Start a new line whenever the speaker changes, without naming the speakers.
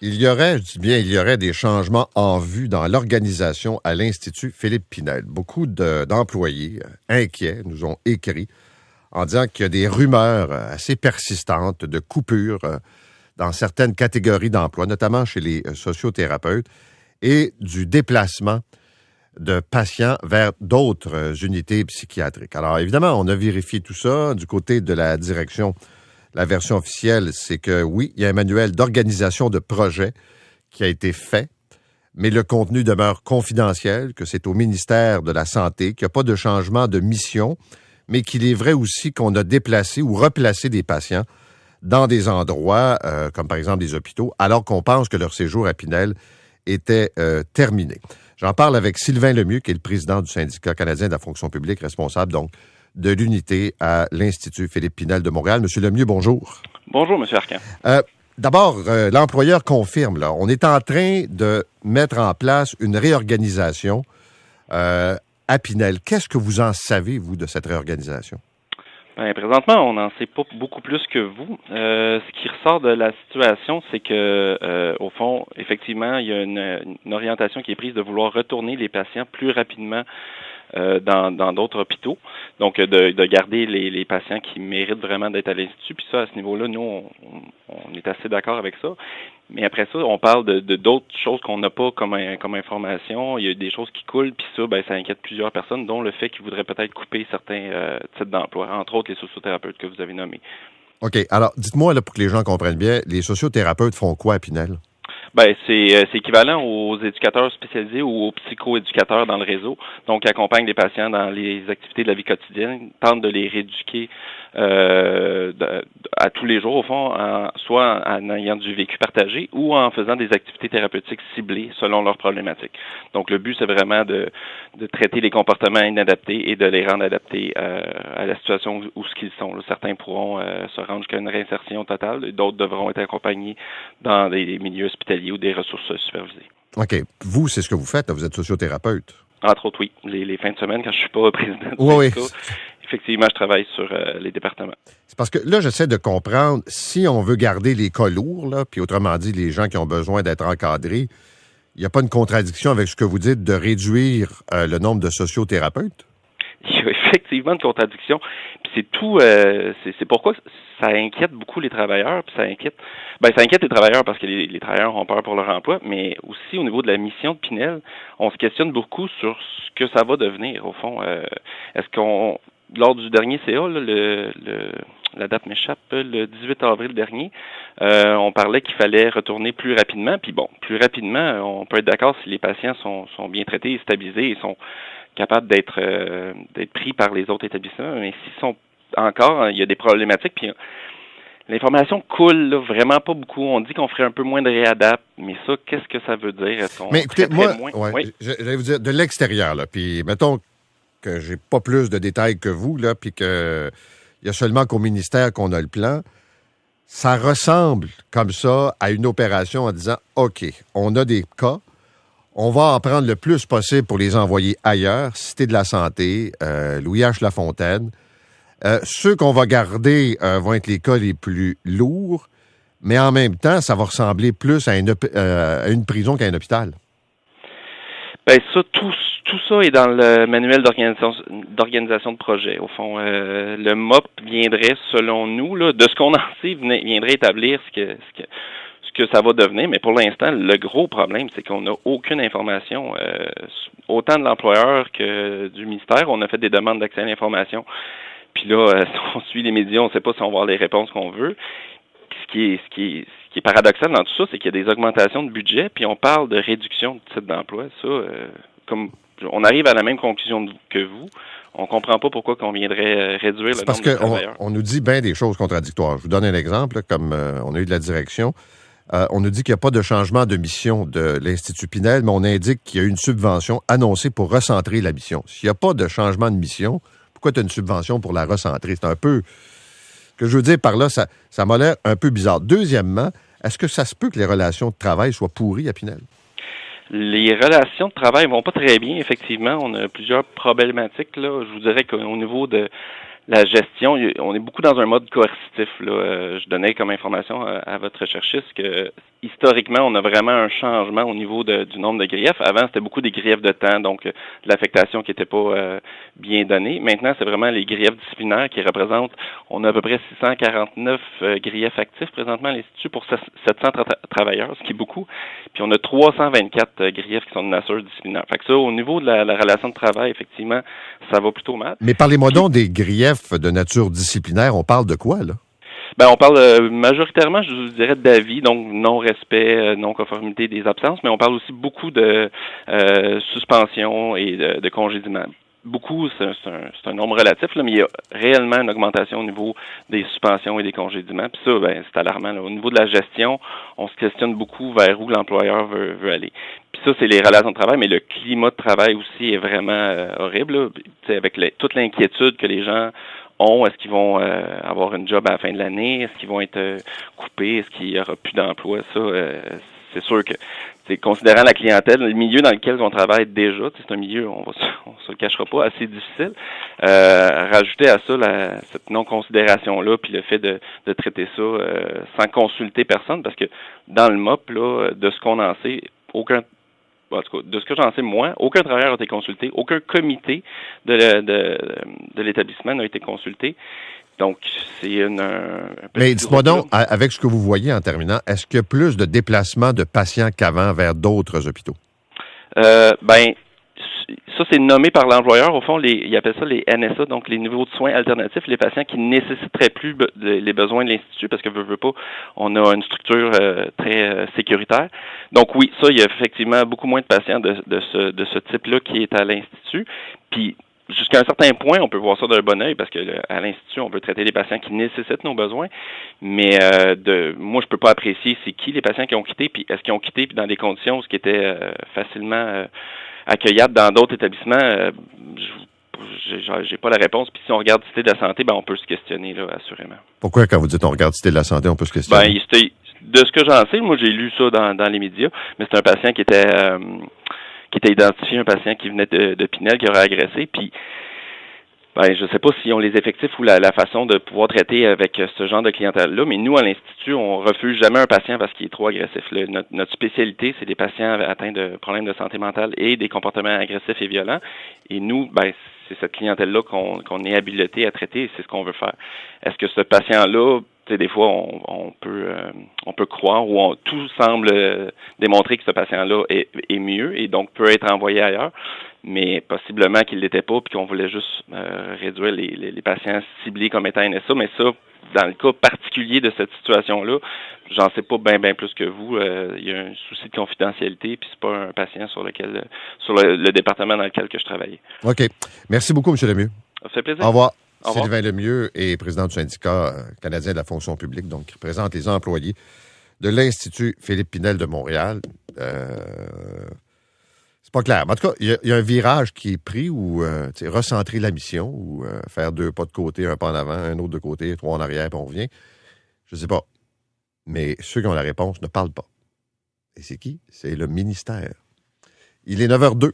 Je dis bien, il y aurait des changements en vue dans l'organisation à l'Institut Philippe Pinel. Beaucoup d'employés inquiets nous ont écrit en disant qu'il y a des rumeurs assez persistantes de coupures dans certaines catégories d'emploi, notamment chez les sociothérapeutes, et du déplacement de patients vers d'autres unités psychiatriques. Alors, évidemment, on a vérifié tout ça du côté de la direction. La version officielle, c'est que oui, il y a un manuel d'organisation de projet qui a été fait, mais le contenu demeure confidentiel, que c'est au ministère de la Santé, qu'il n'y a pas de changement de mission, mais qu'il est vrai aussi qu'on a déplacé ou replacé des patients dans des endroits, comme par exemple des hôpitaux, alors qu'on pense que leur séjour à Pinel était terminé. J'en parle avec Sylvain Lemieux, qui est le président du syndicat canadien de la fonction publique, responsable donc de l'unité à l'Institut Philippe Pinel de Montréal. Monsieur Lemieux, bonjour.
Bonjour, M. Arcan.
D'abord, l'employeur confirme, là, on est en train de mettre en place une réorganisation à Pinel. Qu'est-ce que vous en savez, vous, de cette réorganisation?
Ben, présentement, on n'en sait pas beaucoup plus que vous. Ce qui ressort de la situation, c'est que, au fond, effectivement, il y a une orientation qui est prise de vouloir retourner les patients plus rapidement dans d'autres hôpitaux. Donc, de garder les patients qui méritent vraiment d'être à l'Institut. Puis ça, à ce niveau-là, nous, on est assez d'accord avec ça. Mais après ça, on parle de d'autres choses qu'on n'a pas comme information. Il y a des choses qui coulent, puis ça, ben, ça inquiète plusieurs personnes, dont le fait qu'ils voudraient peut-être couper certains types d'emplois, entre autres les sociothérapeutes que vous avez nommés.
OK. Alors, dites-moi, là, pour que les gens comprennent bien, les sociothérapeutes font quoi à Pinel?
Ben, c'est équivalent aux éducateurs spécialisés ou aux psychoéducateurs dans le réseau. Donc, ils accompagnent les patients dans les activités de la vie quotidienne, tentent de les rééduquer à tous les jours, au fond, soit en ayant du vécu partagé ou en faisant des activités thérapeutiques ciblées selon leurs problématiques. Donc, le but, c'est vraiment de traiter les comportements inadaptés et de les rendre adaptés à la situation où ce qu'ils sont. Là, certains pourront se rendre jusqu'à une réinsertion totale, d'autres devront être accompagnés dans des milieux hospitaliers ou des ressources supervisées.
OK. Vous, c'est ce que vous faites, là, vous êtes sociothérapeute.
Entre autres, oui. Les fins de semaine, quand je suis pas président du syndicat, effectivement, je travaille sur les départements.
C'est parce que là, j'essaie de comprendre, si on veut garder les cas lourds, là, puis autrement dit, les gens qui ont besoin d'être encadrés, il n'y a pas une contradiction avec ce que vous dites de réduire le nombre de sociothérapeutes?
Il y a effectivement une contradiction. Puis c'est tout. C'est pourquoi ça inquiète beaucoup les travailleurs. Puis ça inquiète les travailleurs parce que les travailleurs ont peur pour leur emploi, mais aussi au niveau de la mission de Pinel, on se questionne beaucoup sur ce que ça va devenir. Au fond, est-ce qu'on lors du dernier CA, là, la date m'échappe, le 18 avril dernier, on parlait qu'il fallait retourner plus rapidement. Puis bon, plus rapidement, on peut être d'accord si les patients sont bien traités et stabilisés et sont capables d'être pris par les autres établissements. Mais s'ils sont encore, il y a des problématiques. Puis l'information coule là, vraiment pas beaucoup. On dit qu'on ferait un peu moins de réadap, mais ça, qu'est-ce que ça veut dire? Est-ce qu'on
mais écoutez, moi,
oui?
j'allais vous dire de l'extérieur, là, puis mettons que j'ai pas plus de détails que vous, là, puis que il y a seulement qu'au ministère qu'on a le plan. Ça ressemble comme ça à une opération en disant, OK, on a des cas, on va en prendre le plus possible pour les envoyer ailleurs, Cité de la Santé, Louis H. Lafontaine. Ceux qu'on va garder vont être les cas les plus lourds, mais en même temps, ça va ressembler plus à une prison qu'à un hôpital.
Ben ça, tout ça est dans le manuel d'organisation de projet. Au fond, le MOP viendrait, selon nous, là, de ce qu'on en sait, viendrait établir ce que ça va devenir. Mais pour l'instant, le gros problème, c'est qu'on n'a aucune information, autant de l'employeur que du ministère. On a fait des demandes d'accès à l'information. Puis là, si on suit les médias, on ne sait pas si on va avoir les réponses qu'on veut. Puis ce qui est paradoxal dans tout ça, c'est qu'il y a des augmentations de budget, puis on parle de réduction de type d'emploi. Ça, comme on arrive à la même conclusion que vous, on comprend pas pourquoi qu'on viendrait réduire le nombre de travailleurs.
Parce qu'on nous dit bien des choses contradictoires. Je vous donne un exemple, là, comme on a eu de la direction. On nous dit qu'il n'y a pas de changement de mission de l'Institut Pinel, mais on indique qu'il y a une subvention annoncée pour recentrer la mission. S'il n'y a pas de changement de mission, pourquoi tu as une subvention pour la recentrer? C'est un peu... Ce que je veux dire par là, ça m'a l'air un peu bizarre. Deuxièmement, est-ce que ça se peut que les relations de travail soient pourries à Pinel?
Les relations de travail vont pas très bien, effectivement. On a plusieurs problématiques, là. Je vous dirais qu'au niveau de la gestion, on est beaucoup dans un mode coercitif. Là. Je donnais comme information à votre recherchiste que historiquement, on a vraiment un changement au niveau du nombre de griefs. Avant, c'était beaucoup des griefs de temps, donc de l'affectation qui n'était pas bien donnée. Maintenant, c'est vraiment les griefs disciplinaires qui représentent, on a à peu près 649 griefs actifs présentement à l'Institut pour 700 travailleurs, ce qui est beaucoup. Puis on a 324 griefs qui sont de nature disciplinaire. Fait que ça, au niveau de la relation de travail, effectivement, ça va plutôt mal.
Mais parlez-moi donc des griefs de nature disciplinaire. On parle de quoi, là?
Ben, on parle majoritairement, je vous dirais, d'avis, donc non-respect, non-conformité des absences, mais on parle aussi beaucoup de suspension et de congédiement. Beaucoup, c'est un nombre relatif, là, mais il y a réellement une augmentation au niveau des suspensions et des congédiements. Puis ça, ben, c'est alarmant. Là. Au niveau de la gestion, on se questionne beaucoup vers où l'employeur veut aller. Puis ça, c'est les relations de travail, mais le climat de travail aussi est vraiment horrible. Là. Avec toute l'inquiétude que les gens ont, est-ce qu'ils vont avoir une job à la fin de l'année? Est-ce qu'ils vont être coupés? Est-ce qu'il n'y aura plus d'emploi? Ça, c'est sûr que, considérant la clientèle, le milieu dans lequel on travaille déjà, c'est un milieu, on se le cachera pas, assez difficile. Rajouter à ça cette non-considération-là, puis le fait de traiter ça sans consulter personne, parce que dans le MOP, là, de ce qu'on en sait, en tout cas, de ce que j'en sais, moi, aucun travailleur a été consulté, aucun comité de l'établissement n'a été consulté. Donc, c'est
Mais dites-moi donc, avec ce que vous voyez en terminant, est-ce qu'il y a plus de déplacements de patients qu'avant vers d'autres hôpitaux?
Ben, ça, c'est nommé par l'employeur. Au fond, ils appellent ça les NSA, donc les niveaux de soins alternatifs, les patients qui ne nécessiteraient plus les besoins de l'Institut, parce que veut pas, on a une structure très sécuritaire. Donc oui, ça, il y a effectivement beaucoup moins de patients de ce type-là qui est à l'Institut. Puis, jusqu'à un certain point, on peut voir ça d'un bon œil parce que à l'Institut, on peut traiter les patients qui nécessitent nos besoins, mais moi, je peux pas apprécier c'est qui les patients qui ont quitté, puis est-ce qu'ils ont quitté puis dans des conditions où ce qui était facilement accueillable dans d'autres établissements. J'ai pas la réponse. Puis si on regarde Cité de la santé, ben on peut se questionner là, assurément.
Pourquoi quand vous dites on regarde Cité de la santé, on peut se questionner?
Ben, de ce que j'en sais, moi j'ai lu ça dans les médias, mais c'est un patient qui était identifié, un patient qui venait de Pinel, qui aurait agressé, puis ben, je sais pas s'ils ont les effectifs ou la façon de pouvoir traiter avec ce genre de clientèle-là, mais nous, à l'Institut, on refuse jamais un patient parce qu'il est trop agressif. Notre spécialité, c'est des patients atteints de problèmes de santé mentale et des comportements agressifs et violents. Et nous, ben, c'est cette clientèle-là qu'on est habilité à traiter et c'est ce qu'on veut faire. Est-ce que ce patient-là, des fois, on peut croire ou tout semble démontrer que ce patient-là est mieux et donc peut être envoyé ailleurs, mais possiblement qu'il l'était pas puis qu'on voulait juste réduire les patients ciblés comme étant NSA. Mais ça, dans le cas particulier de cette situation-là, j'en sais pas bien plus que vous. Il y a un souci de confidentialité puis c'est pas un patient sur le département dans lequel que je travaillais.
OK. Merci beaucoup, M. Lemieux.
Ça fait plaisir.
Au revoir.
Au revoir.
Sylvain Lemieux est président du syndicat canadien de la fonction publique, donc qui représente les employés de l'Institut Philippe Pinel de Montréal. C'est pas clair. Mais en tout cas, il y a un virage qui est pris où recentrer la mission ou faire 2 pas de côté, un pas en avant, un autre de côté, 3 en arrière, puis on revient. Je sais pas. Mais ceux qui ont la réponse ne parlent pas. Et c'est qui? C'est le ministère. Il est 9h02.